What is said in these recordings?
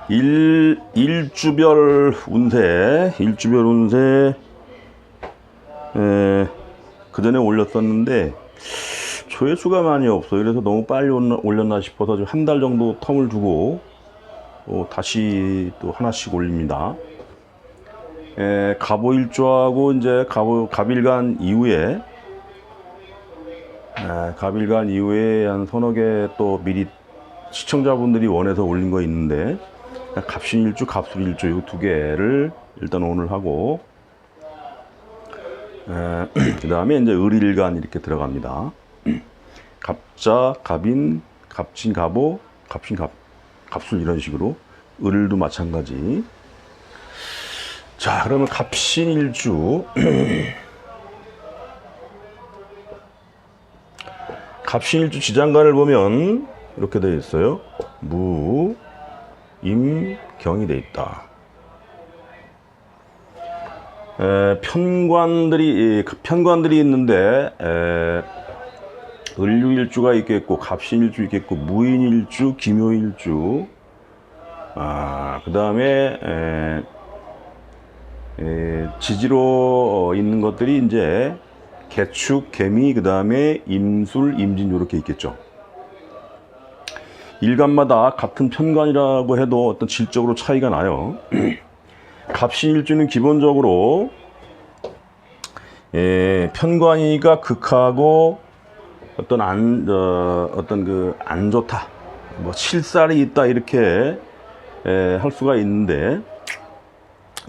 일주별 운세, 그 전에 올렸었는데 조회수가 많이 없어요. 그래서 너무 빨리 올렸나 싶어서 한 달 정도 텀을 두고 다시 또 하나씩 올립니다. 갑오일주하고 이제 갑일간 이후에 한 서너 개 또 미리 시청자분들이 원해서 올린 거 있는데, 갑신일주, 갑술일주 이 두 개를 일단 오늘 하고, 그 다음에 이제 을일간 이렇게 들어갑니다. 갑자, 갑인, 갑진, 갑오, 갑신, 갑술 이런 식으로. 을도 마찬가지. 자, 그러면 갑신일주. 갑신일주 지장간을 보면 이렇게 되어 있어요. 무, 임, 경이 되어 있다. 편관들이 있는데, 을류일주가 있겠고, 갑신일주 있겠고, 무인일주, 기묘일주, 그 다음에, 지지로 있는 것들이 이제, 개축, 개미, 그 다음에 임술, 임진 이렇게 있겠죠. 일간마다 같은 편관이라고 해도 어떤 질적으로 차이가 나요. 갑신일주는 기본적으로 편관이가 극하고 어떤 그 안 좋다, 뭐 실살이 있다 이렇게 할 수가 있는데,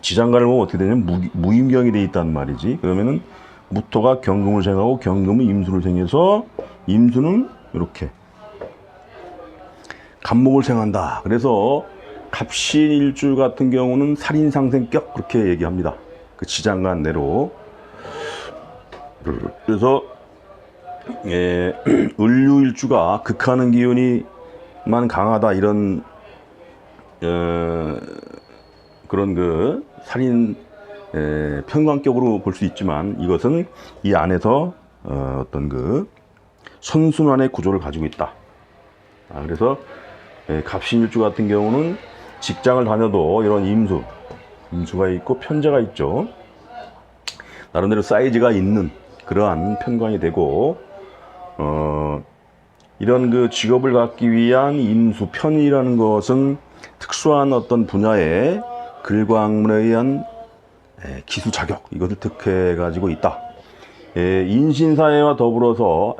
지장간을 보면 어떻게 되냐면 무임경이 돼 있단 말이지. 그러면은 무토가 경금을 생하고 경금은 임수를 생해서 임수는 이렇게 갑목을 생한다. 그래서 갑신일주 같은 경우는 살인상생격 그렇게 얘기합니다. 그 지장간 내로. 그래서 을류일주가 극하는 기운이만 강하다 이런 그런 그 살인 편관격으로 볼 수 있지만, 이것은 이 안에서 어떤 그 선순환의 구조를 가지고 있다. 그래서 갑신일주 같은 경우는 직장을 다녀도 이런 임수가 있고 편제가 있죠. 나름대로 사이즈가 있는 그러한 편관이 되고, 이런 그 직업을 갖기 위한 임수 편이라는 것은 특수한 어떤 분야의 글과학문에 의한 기수 자격, 이것을 득해 가지고 있다. 인신사회와 더불어서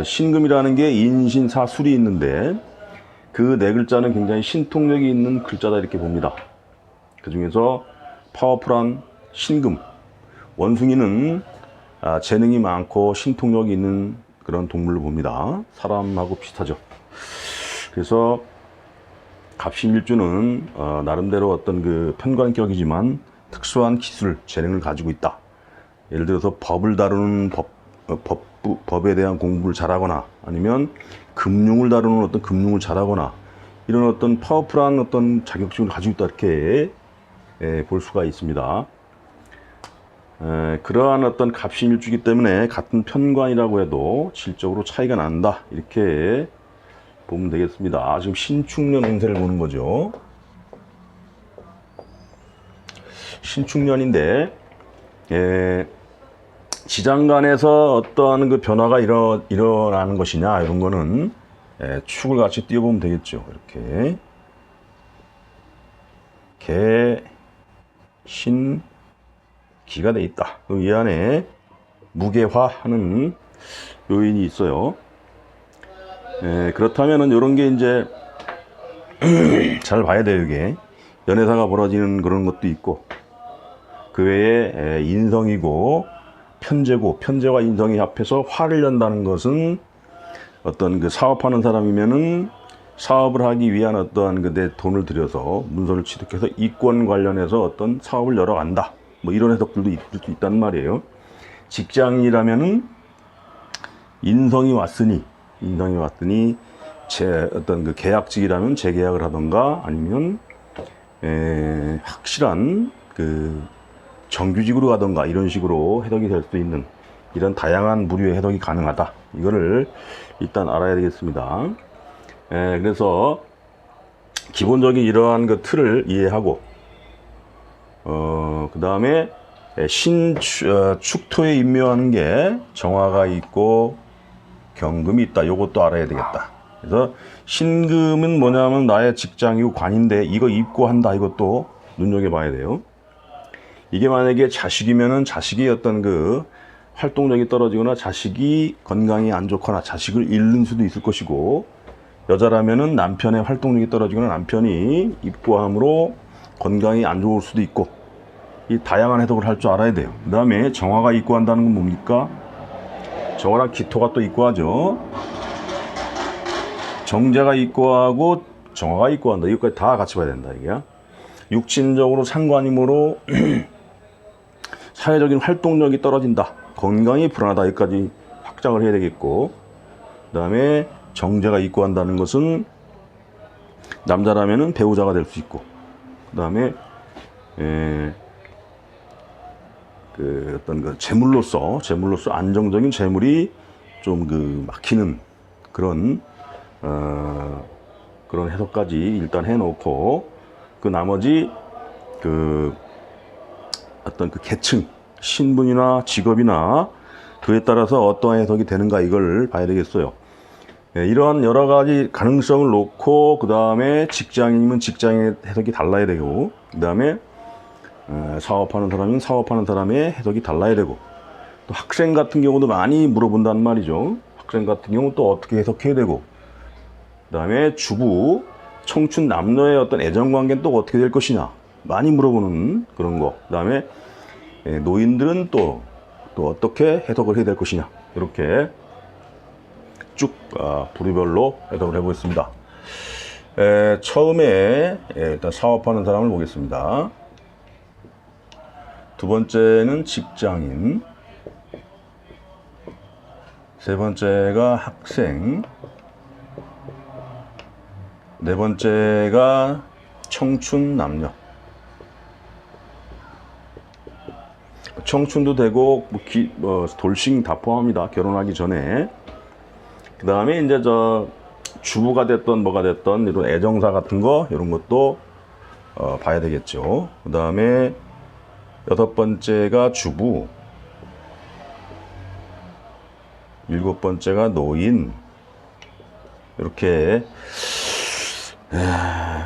신금이라는 게 인신사술이 있는데, 그 네 글자는 굉장히 신통력이 있는 글자다 이렇게 봅니다. 그 중에서 파워풀한 신금, 원숭이는 재능이 많고 신통력이 있는 그런 동물로 봅니다. 사람하고 비슷하죠. 그래서 갑신일주는 나름대로 어떤 그 편관격이지만 특수한 기술, 재능을 가지고 있다. 예를 들어서 법을 다루는 법에 대한 공부를 잘하거나, 아니면 금융을 다루는 어떤 금융을 잘하거나, 이런 어떤 파워풀한 어떤 자격증을 가지고 있다 이렇게 볼 수가 있습니다. 그러한 어떤 갑신일주이기 때문에 같은 편관이라고 해도 질적으로 차이가 난다 이렇게 보면 되겠습니다. 지금 신축년 운세를 보는 거죠. 신축년인데, 지장간에서 어떠한 그 변화가 일어나는 것이냐, 이런 거는 축을 같이 띄워보면 되겠죠. 이렇게 개, 신, 기가 돼 있다. 그럼 이 안에 무게화하는 요인이 있어요. 그렇다면은 이런 게 이제 잘 봐야 돼요. 이게 연애사가 벌어지는 그런 것도 있고, 그 외에 인성이고 편제고, 편제와 인성이 합해서 화를 낸다는 것은 어떤 그 사업하는 사람이면은 사업을 하기 위한 어떠한 그 내 돈을 들여서 문서를 취득해서 이권 관련해서 어떤 사업을 열어간다. 뭐 이런 해석들도 있을 수 있다는 말이에요. 직장이라면은 인성이 왔으니 제 어떤 그 계약직이라면 재계약을 하던가, 아니면 확실한 그 정규직으로 가던가, 이런 식으로 해석이 될 수 있는 이런 다양한 부류의 해석이 가능하다. 이거를 일단 알아야 되겠습니다. 그래서 기본적인 이러한 그 틀을 이해하고 그 다음에 축토에 임묘하는 게 정화가 있고 경금이 있다. 요것도 알아야 되겠다. 그래서 신금은 뭐냐면 나의 직장이고 관인데 이거 입고한다. 이것도 눈여겨봐야 돼요. 이게 만약에 자식이면은 자식이 어떤 그 활동력이 떨어지거나 자식이 건강이 안 좋거나 자식을 잃는 수도 있을 것이고, 여자라면은 남편의 활동력이 떨어지거나 남편이 입고함으로 건강이 안 좋을 수도 있고, 이 다양한 해석을 할 줄 알아야 돼요. 그 다음에 정화가 입고한다는 건 뭡니까? 정화랑 기토가 또 입고하죠. 정제가 입고하고 정화가 입고한다. 이것까지 다 같이 봐야 된다. 이게 육신적으로 상관이므로 사회적인 활동력이 떨어진다. 건강이 불안하다. 여기까지 확장을 해야 되겠고, 그 다음에 정제가 입고한다는 것은 남자라면은 배우자가 될 수 있고, 그 다음에 그 어떤 그 재물로서 안정적인 재물이 좀 그 막히는 그런 그런 해석까지 일단 해놓고, 그 나머지 그 어떤 그 계층, 신분이나 직업이나 그에 따라서 어떠한 해석이 되는가 이걸 봐야 되겠어요. 이러한 여러 가지 가능성을 놓고 그 다음에 직장인이면 직장의 해석이 달라야 되고, 그 다음에 사업하는 사람이면 사업하는 사람의 해석이 달라야 되고, 또 학생 같은 경우도 많이 물어본단 말이죠. 학생 같은 경우 또 어떻게 해석해야 되고, 그 다음에 주부, 청춘 남녀의 어떤 애정관계는 또 어떻게 될 것이냐 많이 물어보는 그런 거. 그 다음에 노인들은 또 어떻게 해석을 해야 될 것이냐, 이렇게 쭉 부류별로 해석을 해보겠습니다. 처음에 일단 사업하는 사람을 보겠습니다. 두 번째는 직장인, 세 번째가 학생, 네 번째가 청춘 남녀. 청춘도 되고 돌싱 다 포함합니다. 결혼하기 전에. 그 다음에 이제 주부가 됐던 뭐가 됐던 이런 애정사 같은 거, 이런 것도 봐야 되겠죠. 그 다음에 여섯 번째가 주부, 일곱 번째가 노인. 이렇게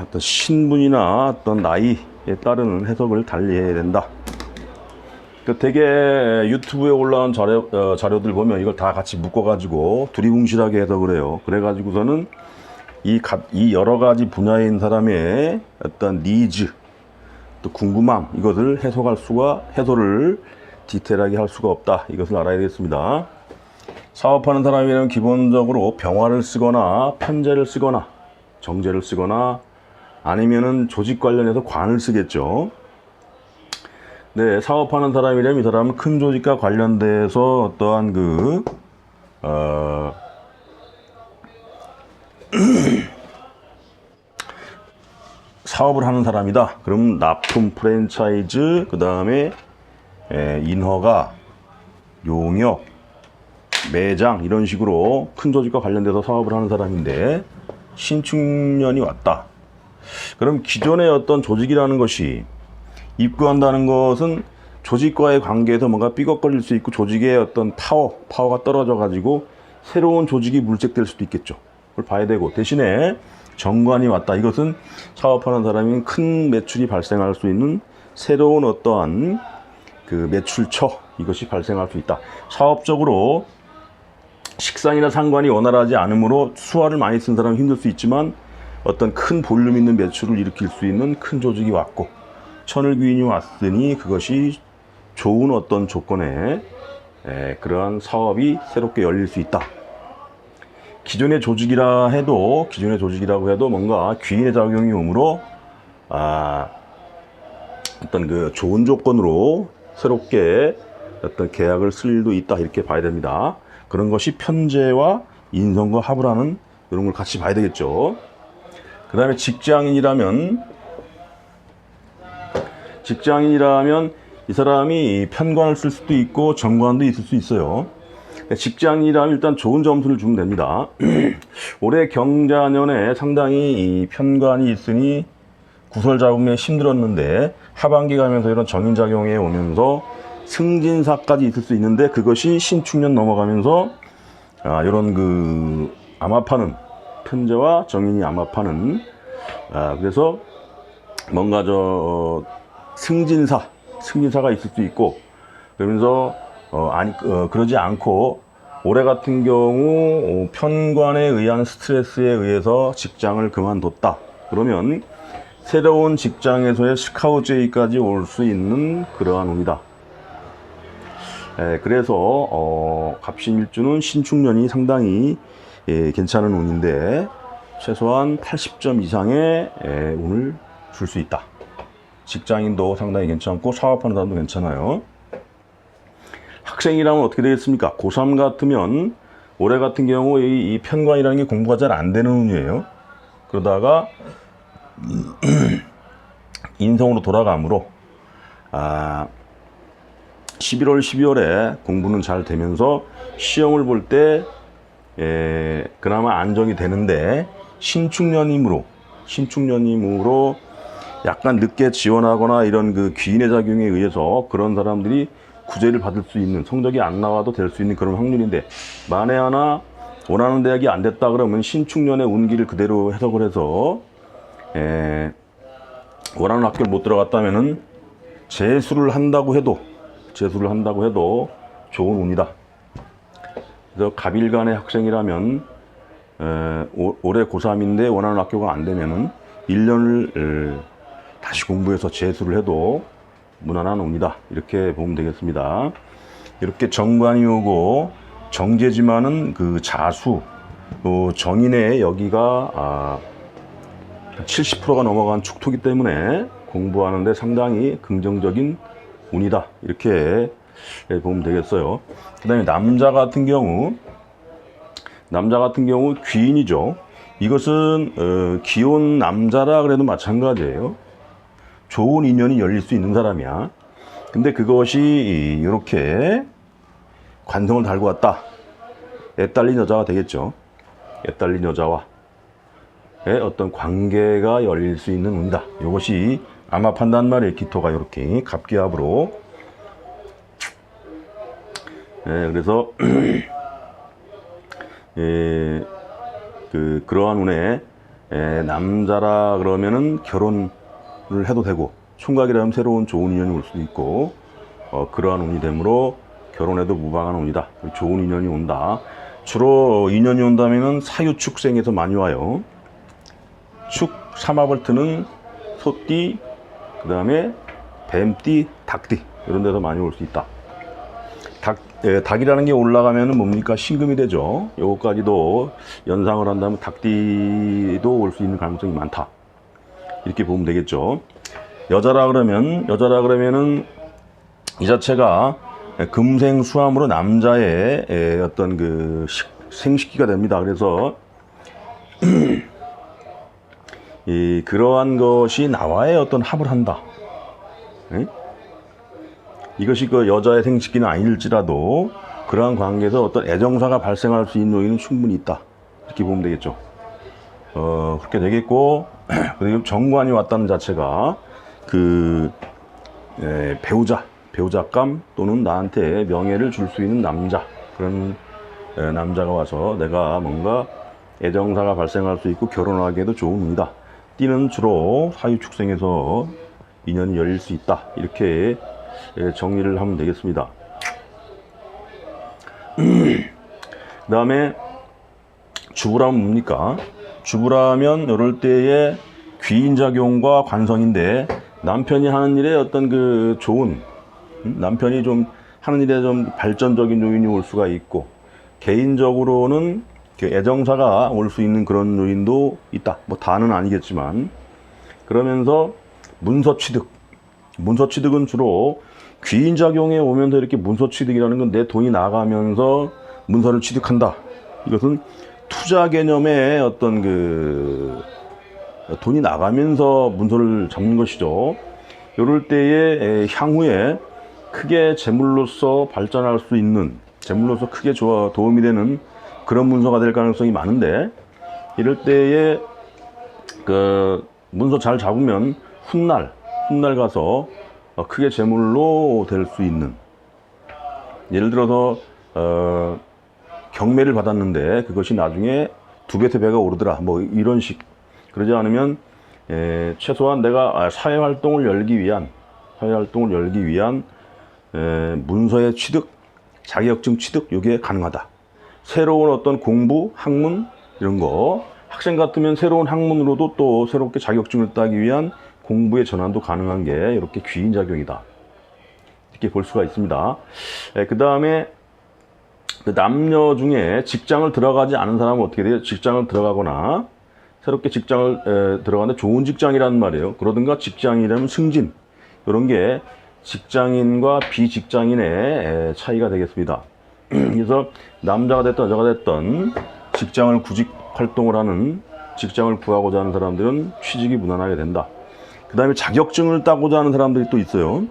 어떤 신분이나 어떤 나이에 따르는 해석을 달리해야 된다. 되게 유튜브에 올라온 자료들 보면 이걸 다 같이 묶어가지고 두리뭉실하게 해석을 해요. 그래가지고서는 이 여러 가지 분야에 있는 사람의 어떤 니즈, 또 궁금함, 이것을 해소를 디테일하게 할 수가 없다. 이것을 알아야 되겠습니다. 사업하는 사람이라면 기본적으로 병화를 쓰거나 편제를 쓰거나 정제를 쓰거나 아니면은 조직 관련해서 관을 쓰겠죠. 네, 사업하는 사람이라면 이 사람은 큰 조직과 관련돼서 어떠한 사업을 하는 사람이다. 그럼 납품, 프랜차이즈, 그 다음에 인허가, 용역, 매장, 이런 식으로 큰 조직과 관련돼서 사업을 하는 사람인데 신축년이 왔다. 그럼 기존의 어떤 조직이라는 것이 입구한다는 것은 조직과의 관계에서 뭔가 삐걱거릴 수 있고, 조직의 어떤 파워가 떨어져 가지고 새로운 조직이 물색될 수도 있겠죠. 그걸 봐야 되고, 대신에 정관이 왔다. 이것은 사업하는 사람이 큰 매출이 발생할 수 있는 새로운 어떠한 그 매출처, 이것이 발생할 수 있다. 사업적으로 식상이나 상관이 원활하지 않으므로 수화를 많이 쓴 사람은 힘들 수 있지만 어떤 큰 볼륨 있는 매출을 일으킬 수 있는 큰 조직이 왔고, 천을귀인이 왔으니 그것이 좋은 어떤 조건에 그러한 사업이 새롭게 열릴 수 있다. 기존의 조직이라고 해도 뭔가 귀인의 작용이 오므로 어떤 그 좋은 조건으로 새롭게 어떤 계약을 쓸 일도 있다. 이렇게 봐야 됩니다. 그런 것이 편제와 인성과 합을 하는 이런 걸 같이 봐야 되겠죠. 그 다음에 직장인이라면 이 사람이 편관을 쓸 수도 있고 정관도 있을 수 있어요. 직장이라면 일단 좋은 점수를 주면 됩니다. 올해 경자년에 상당히 이 편관이 있으니 구설 잡음에 힘들었는데 하반기 가면서 이런 정인작용에 오면서 승진사까지 있을 수 있는데 그것이 신축년 넘어가면서 이런 그 암합하는 편제와 정인이 암합하는 그래서 뭔가 승진사가 있을 수 있고 그러면서 그러지 않고 올해 같은 경우 편관에 의한 스트레스에 의해서 직장을 그만뒀다. 그러면 새로운 직장에서의 스카우트 제의까지 올 수 있는 그러한 운이다. 그래서 갑신일주는 신축년이 상당히 괜찮은 운인데 최소한 80점 이상의 운을 줄 수 있다. 직장인도 상당히 괜찮고 사업하는 사람도 괜찮아요. 학생이라면 어떻게 되겠습니까? 고3 같으면 올해 같은 경우 이 편관이라는 게 공부가 잘 안 되는 운이에요. 그러다가 인성으로 돌아가므로 11월, 12월에 공부는 잘 되면서 시험을 볼 때 그나마 안정이 되는데 신축년이므로 약간 늦게 지원하거나 이런 그 귀인의 작용에 의해서 그런 사람들이 구제를 받을 수 있는, 성적이 안 나와도 될 수 있는 그런 확률인데 만에 하나 원하는 대학이 안 됐다 그러면 신축년의 운기를 그대로 해석을 해서 원하는 학교를 못 들어갔다면은 재수를 한다고 해도 좋은 운이다. 그래서 갑일간의 학생이라면 올해 고3인데 원하는 학교가 안 되면은 1년을 다시 공부해서 재수를 해도 무난한 운이다. 이렇게 보면 되겠습니다. 이렇게 정관이 오고 정제지만은 그 자수, 정인의 여기가 70%가 넘어간 축토기 때문에 공부하는데 상당히 긍정적인 운이다. 이렇게 보면 되겠어요. 그 다음에 남자 같은 경우 귀인이죠. 이것은 기혼 남자라 그래도 마찬가지예요. 좋은 인연이 열릴 수 있는 사람이야. 근데 그것이 이렇게 관성을 달고 왔다. 애딸린 여자가 되겠죠. 애딸린 여자와의 어떤 관계가 열릴 수 있는 운이다. 이것이 아마 판단말의 기토가 이렇게 갑기압으로. 그래서 그러한 운에 남자라 그러면은 결혼을 해도 되고 총각이라면 새로운 좋은 인연이 올 수도 있고 그러한 운이 되므로 결혼해도 무방한 운이다. 좋은 인연이 온다. 주로 인연이 온다면은 사유축생에서 많이 와요. 축, 삼합을트는 소띠, 그 다음에 뱀띠, 닭띠 이런 데서 많이 올 수 있다. 닭이라는 게 올라가면은 뭡니까? 신금이 되죠. 요거까지도 연상을 한다면 닭띠도 올 수 있는 가능성이 많다. 이렇게 보면 되겠죠. 여자라 그러면은 이 자체가 금생수함으로 남자의 어떤 그 생식기가 됩니다. 그래서 그러한 것이 나와의 어떤 합을 한다. 이것이 그 여자의 생식기는 아닐지라도 그러한 관계에서 어떤 애정사가 발생할 수 있는 요인은 충분히 있다. 이렇게 보면 되겠죠. 그렇게 되겠고, 그리고 정관이 왔다는 자체가 그 배우자감 또는 나한테 명예를 줄 수 있는 남자, 그런 남자가 와서 내가 뭔가 애정사가 발생할 수 있고 결혼하기에도 좋은 운이다. 띠는 주로 사유축생에서 인연이 열릴 수 있다. 이렇게 정리를 하면 되겠습니다. 그 다음에 주부라면 뭡니까? 주부라면 이럴 때의 귀인작용과 관성인데 남편이 하는 일에 어떤 그 좋은 남편이 좀 하는 일에 좀 발전적인 요인이 올 수가 있고 개인적으로는 애정사가 올 수 있는 그런 요인도 있다. 뭐 다는 아니겠지만 그러면서 문서취득은 주로 귀인작용에 오면서 이렇게 문서취득이라는 건 내 돈이 나가면서 문서를 취득한다. 이것은 투자 개념의 어떤 그 돈이 나가면서 문서를 잡는 것이죠. 이럴 때에 향후에 크게 재물로서 발전할 수 있는 재물로서 크게 도움이 되는 그런 문서가 될 가능성이 많은데, 이럴 때에 그 문서 잘 잡으면 훗날 가서 크게 재물로 될 수 있는, 예를 들어서 경매를 받았는데 그것이 나중에 2배, 3배가 오르더라, 뭐 이런 식. 그러지 않으면 최소한 내가 사회활동을 열기 위한 문서의 취득, 자격증 취득, 이게 가능하다. 새로운 어떤 공부, 학문 이런 거, 학생 같으면 새로운 학문으로도 또 새롭게 자격증을 따기 위한 공부의 전환도 가능한 게 이렇게 귀인작용이다, 이렇게 볼 수가 있습니다. 그 다음에 그 남녀 중에 직장을 들어가지 않은 사람은 어떻게 돼요? 직장을 들어가거나 새롭게 직장을 들어가는데 좋은 직장이라는 말이에요. 그러든가 직장이라면 승진, 이런 게 직장인과 비직장인의 차이가 되겠습니다. 그래서 남자가 됐든 여자가 됐든 직장을 구직 활동을 하는, 직장을 구하고자 하는 사람들은 취직이 무난하게 된다. 그 다음에 자격증을 따고자 하는 사람들이 또 있어요.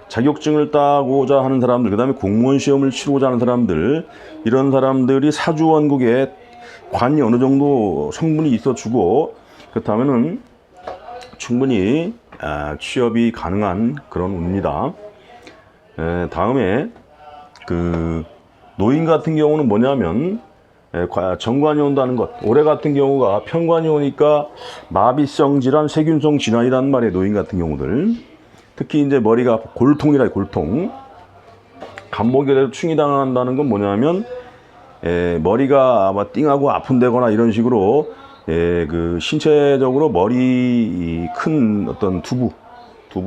자격증을 따고자 하는 사람들, 그 다음에 공무원 시험을 치르고자 하는 사람들, 이런 사람들이 사주원국에 관이 어느 정도 성분이 있어주고 그렇다면은 충분히 취업이 가능한 그런 운입니다. 다음에 그 노인 같은 경우는 뭐냐면 정관이 온다는 것. 올해 같은 경우가 편관이 오니까 마비성 질환, 세균성 질환이라는 말이에요. 노인 같은 경우들. 특히 이제 머리가 골통이라, 골통. 간목에 충이 당한다는 건 뭐냐면 머리가 아마 띵하고 아픈데거나 이런 식으로 그 신체적으로 머리 큰 어떤 두부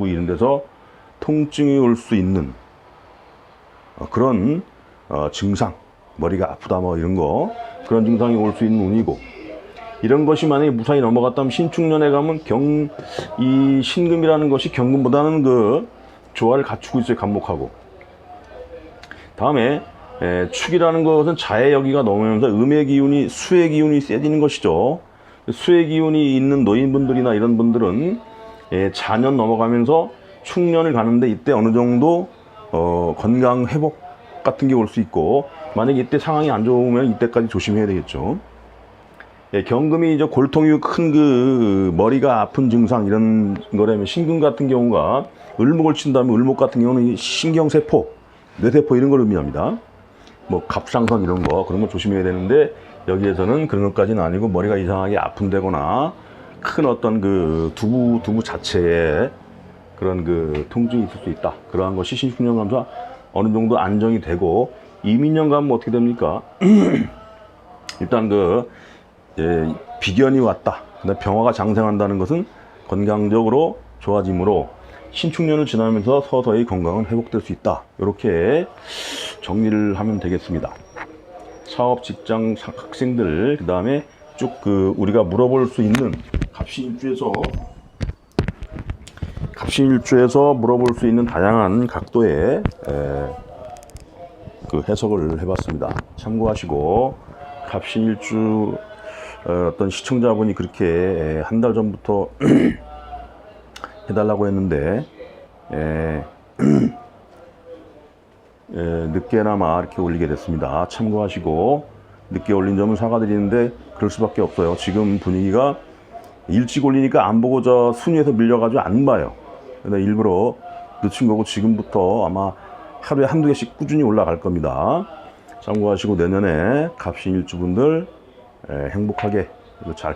이런 데서 통증이 올 수 있는 그런 증상, 머리가 아프다 뭐 이런 거, 그런 증상이 올 수 있는 운이고, 이런 것이 만약에 무사히 넘어갔다면 신축년에 가면 이 신금이라는 것이 경금보다는 그 조화를 갖추고 있어요. 간목하고. 다음에 축이라는 것은 자의 여기가 넘으면서 음의 기운이, 수의 기운이 세지는 것이죠. 수의 기운이 있는 노인분들이나 이런 분들은 자년 넘어가면서 축년을 가는데 이때 어느 정도 건강 회복 같은 게 올 수 있고, 만약에 이때 상황이 안 좋으면 이때까지 조심해야 되겠죠. 경금이 이제 골통이 큰 그 머리가 아픈 증상 이런 거라면, 신금 같은 경우가 을목을 친다면 을목 같은 경우는 신경세포, 뇌세포 이런 걸 의미합니다. 뭐 갑상선 이런 거, 그런 거 조심해야 되는데, 여기에서는 그런 것까지는 아니고 머리가 이상하게 아픈데거나 큰 어떤 그 두부 자체에 그런 그 통증이 있을 수 있다. 그러한 것이 신축년 가면서 어느 정도 안정이 되고, 이민년 가면 어떻게 됩니까? 일단 비견이 왔다. 근데 병화가 장생한다는 것은 건강적으로 좋아지므로 신축년을 지나면서 서서히 건강은 회복될 수 있다. 이렇게 정리를 하면 되겠습니다. 사업, 직장, 학생들, 그 다음에 쭉 우리가 물어볼 수 있는 갑신일주에서 물어볼 수 있는 다양한 각도의 그 해석을 해봤습니다. 참고하시고, 갑신일주 어떤 시청자분이 그렇게 한 달 전부터 해달라고 했는데 늦게나마 이렇게 올리게 됐습니다. 참고하시고, 늦게 올린 점은 사과드리는데 그럴 수밖에 없어요. 지금 분위기가 일찍 올리니까 안 보고 저 순위에서 밀려가지고 안 봐요. 근데 일부러 늦춘 거고, 지금부터 아마 하루에 한두 개씩 꾸준히 올라갈 겁니다. 참고하시고 내년에 갑신일주분들 행복하게 잘